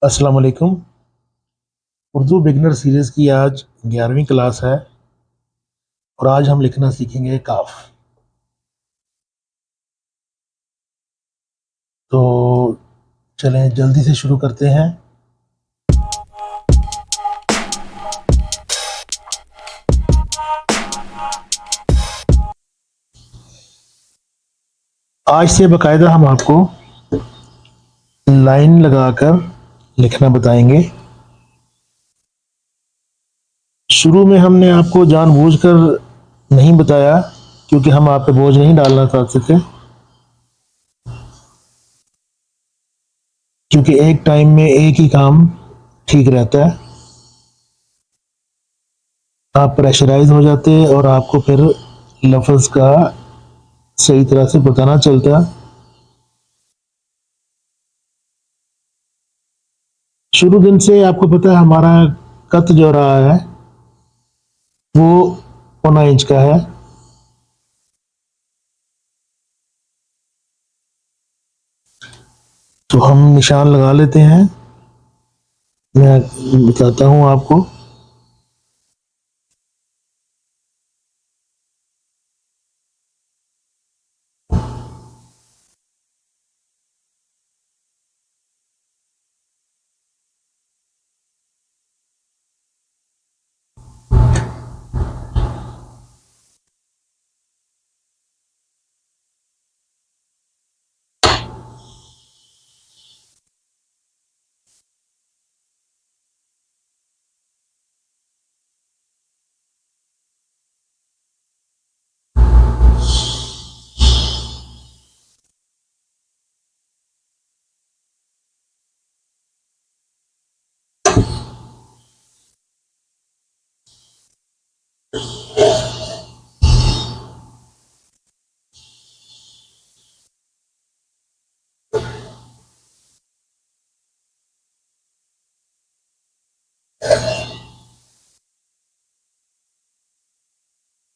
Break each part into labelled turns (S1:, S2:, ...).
S1: अस्सलाम वालेकुम। Urdu beginner series की आज 11वीं क्लास है और आज हम लिखना सीखेंगे काफ। तो चलें जल्दी से शुरू करते हैं। आज से बाकायदा हम आपको लाइन लगाकर लिखना बताएंगे। शुरू में हमने आपको जानबूझकर नहीं बताया क्योंकि हम आप पे बोझ नहीं डालना चाहते थे, क्योंकि एक टाइम में एक ही काम ठीक रहता है। आप प्रेशराइज हो जाते और आपको फिर लफ्ज़ का सही तरह से पता ना चलता। शुरू दिन से आपको पता है हमारा कत जो रहा है वो 1.25 इंच का है। तो हम निशान लगा लेते हैं। मैं बताता हूँ आपको।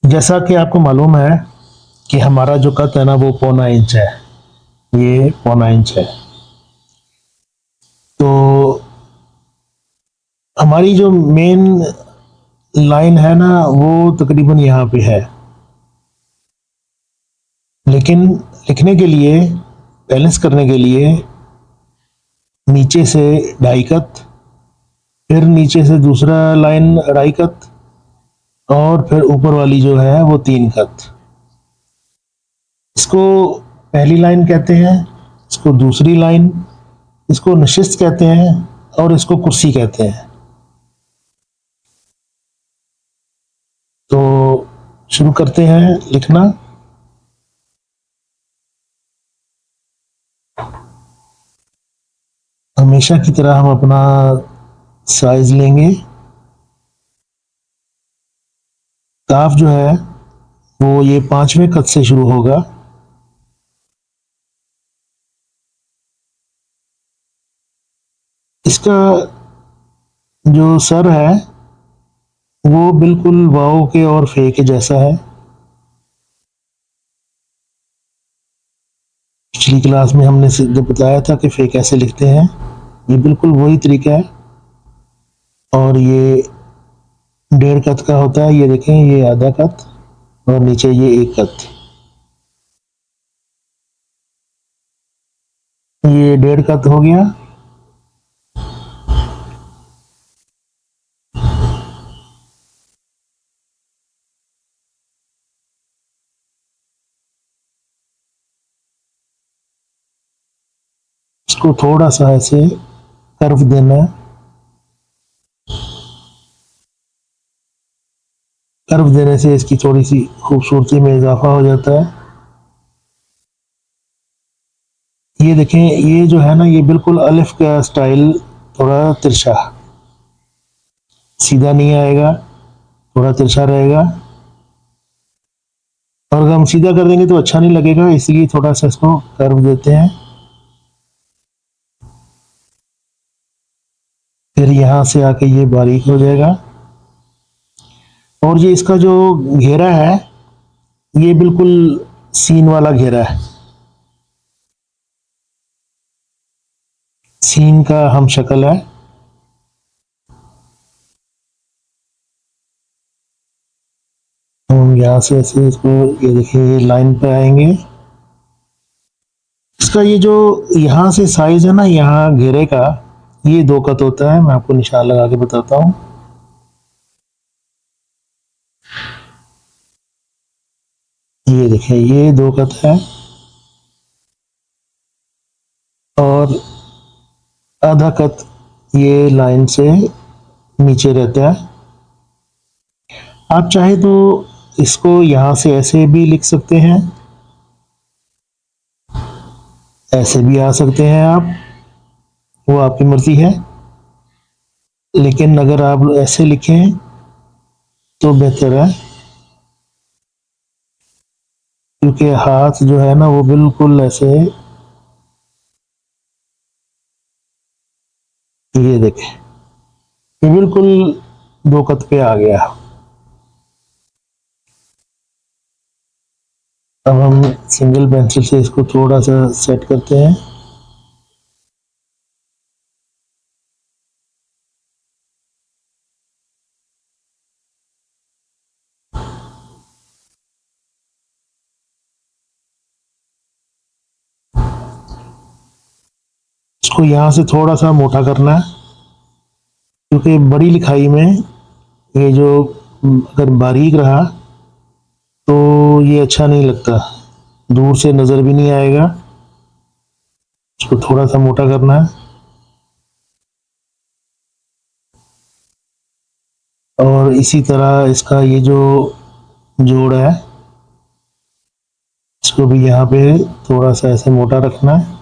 S1: जैसा कि आपको मालूम है कि हमारा जो कत है ना वो 1.25 इंच है। ये 1.25 इंच है। तो हमारी जो मेन लाइन है ना वो तकरीबन यहाँ पे है, लेकिन लिखने के लिए, बैलेंस करने के लिए नीचे से 2.5 कत, फिर नीचे से दूसरा लाइन 2.5 कत और फिर ऊपर वाली जो है वो 3 कत। इसको पहली लाइन कहते हैं, इसको दूसरी लाइन, इसको नशिस्त कहते हैं और इसको कुर्सी कहते हैं। तो शुरू करते हैं लिखना। हमेशा की तरह हम अपना साइज लेंगे। काफ जो है वो ये 5वें कत से शुरू होगा। इसका जो सर है वो बिल्कुल वाव के और फे के जैसा है। पिछली क्लास में हमने जब बताया था कि फे कैसे लिखते हैं, ये बिल्कुल वही तरीका है। और ये 1.5 कत का होता है। ये देखें, ये आधा कत और नीचे ये 1 कत। ये 1.5 कत हो गया। इसको थोड़ा सा ऐसे कर्व देना है। कर्व देने से इसकी थोड़ी सी खूबसूरती में इजाफा हो जाता है। ये देखें, ये जो है ना ये बिल्कुल अलिफ का स्टाइल, थोड़ा तिरछा, सीधा नहीं आएगा, थोड़ा तिरछा रहेगा। और अगर हम सीधा कर देंगे तो अच्छा नहीं लगेगा, इसलिए थोड़ा सा इसको कर्व देते हैं। फिर यहाँ से आके ये बारीक हो जाएगा। और ये इसका जो घेरा है ये बिल्कुल सीन वाला घेरा है। सीन का हम शक्ल है। हम यहाँ से ऐसे इसको, ये देखिए ये लाइन पे आएंगे। इसका ये जो यहाँ से साइज है ना, यहाँ घेरे का, ये 2 कत होता है। मैं आपको निशान लगा के बताता हूँ। ये देखिए ये 2 कत है, और आधा कत ये लाइन से नीचे रहता है। आप चाहे तो इसको यहाँ से ऐसे भी लिख सकते हैं, ऐसे भी आ सकते हैं आप, वो आपकी मर्जी है। लेकिन अगर आप ऐसे लिखें तो बेहतर है, क्योंकि हाथ जो है ना वो बिल्कुल ऐसे, ये देखें ये बिल्कुल 2 कत पे आ गया। अब हम सिंगल पेंसिल से इसको थोड़ा सा सेट करते हैं। इसको यहाँ से थोड़ा सा मोटा करना है, क्योंकि बड़ी लिखाई में ये जो अगर बारीक रहा तो ये अच्छा नहीं लगता, दूर से नज़र भी नहीं आएगा। इसको थोड़ा सा मोटा करना है। और इसी तरह इसका ये जो जोड़ है, इसको भी यहाँ पे थोड़ा सा ऐसे मोटा रखना है।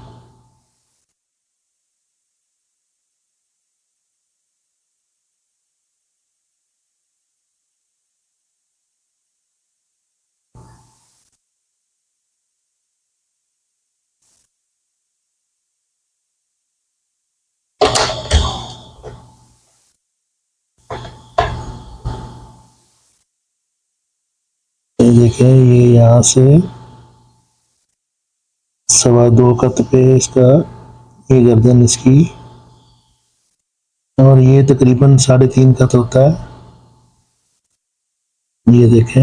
S1: ये देखिए ये यहाँ से 2.25 कत पे इसका, ये गर्दन इसकी, और ये तकरीबन 3.5 कत होता है। ये देखें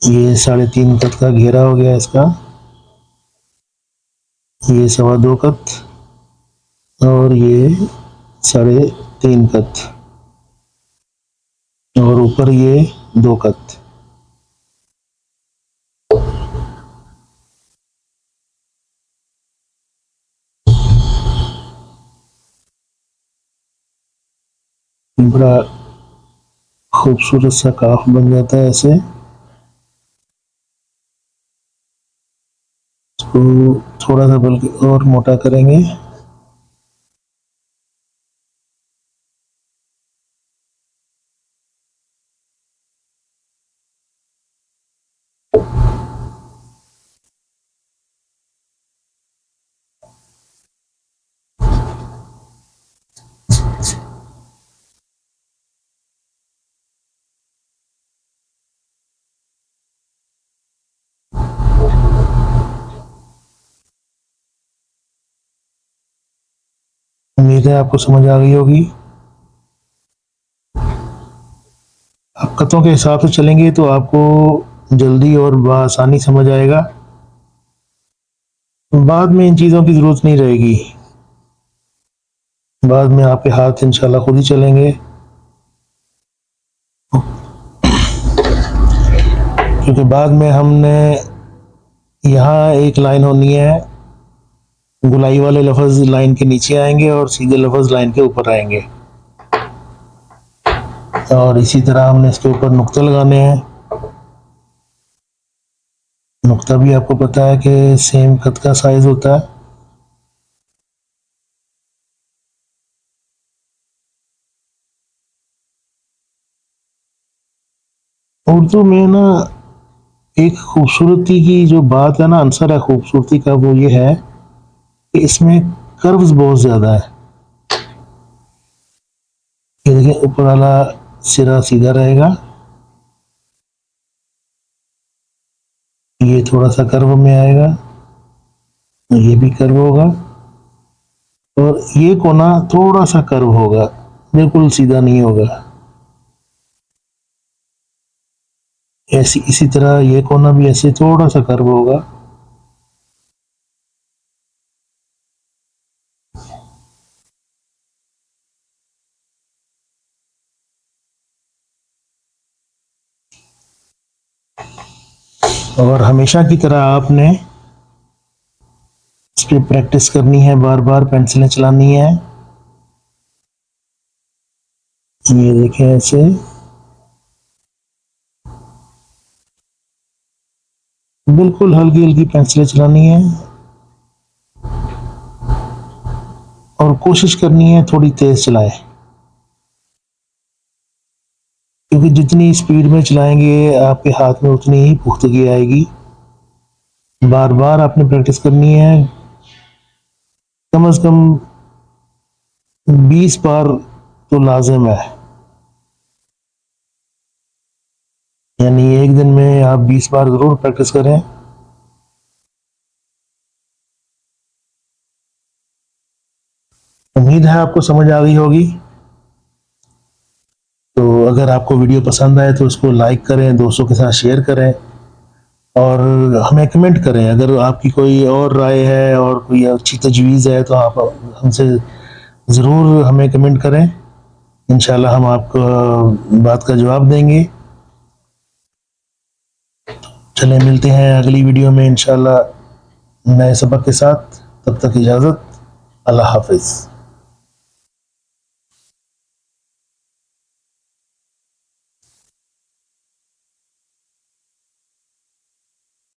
S1: ये 3.5 कत का घेरा हो गया इसका। ये 2.25 कत, और ये 3.5 कत, और ऊपर ये 2 कत। बड़ा खूबसूरत सा काफ बन जाता है ऐसे। इसको थोड़ा सा बल्कि और मोटा करेंगे। उम्मीद है आपको समझ आ गई होगी। आप कतों के हिसाब से चलेंगे तो आपको जल्दी और बआसानी समझ आएगा। बाद में इन चीज़ों की ज़रूरत नहीं रहेगी। बाद में आपके हाथ इंशाल्लाह खुद ही चलेंगे, क्योंकि बाद में हमने यहाँ एक लाइन होनी है, गुलाई वाले लफ्ज़ लाइन के नीचे आएंगे और सीधे लफ्ज़ लाइन के ऊपर आएंगे। और इसी तरह हमने इसके ऊपर नुक्ते लगाने हैं। नुक्ता भी आपको पता है कि सेम कद का साइज होता है। उर्दू में ना एक खूबसूरती की जो बात है ना, आंसर है खूबसूरती का, वो ये है कि इसमें कर्व्स बहुत ज़्यादा है। ये देखिए ऊपर वाला सिरा सीधा रहेगा, ये थोड़ा सा कर्व में आएगा, ये भी कर्व होगा, और ये कोना थोड़ा सा कर्व होगा, बिल्कुल सीधा नहीं होगा। ऐसी इसी तरह ये कोना भी ऐसे थोड़ा सा कर्व होगा। और हमेशा की तरह आपने इस पे प्रैक्टिस करनी है, बार बार पेंसिलें चलानी है। ये देखें, ऐसे बिल्कुल हल्की हल्की पेंसिलें चलानी है और कोशिश करनी है थोड़ी तेज चलाएं, क्योंकि जितनी स्पीड में चलाएंगे आपके हाथ में उतनी ही पुख्तगी आएगी। बार बार आपने प्रैक्टिस करनी है, कम से कम 20 बार तो लाजिम है। यानी एक दिन में आप 20 बार जरूर प्रैक्टिस करें। उम्मीद है आपको समझ आ गई होगी। तो अगर आपको वीडियो पसंद आए तो उसको लाइक करें, दोस्तों के साथ शेयर करें और हमें कमेंट करें। अगर आपकी कोई और राय है और कोई अच्छी तजवीज़ है तो आप हमसे ज़रूर हमें कमेंट करें। इंशाल्लाह हम आपको बात का जवाब देंगे। चलें, मिलते हैं अगली वीडियो में इंशाल्लाह नए सबक के साथ। तब तक इजाज़त। अल्लाह हाफिज़।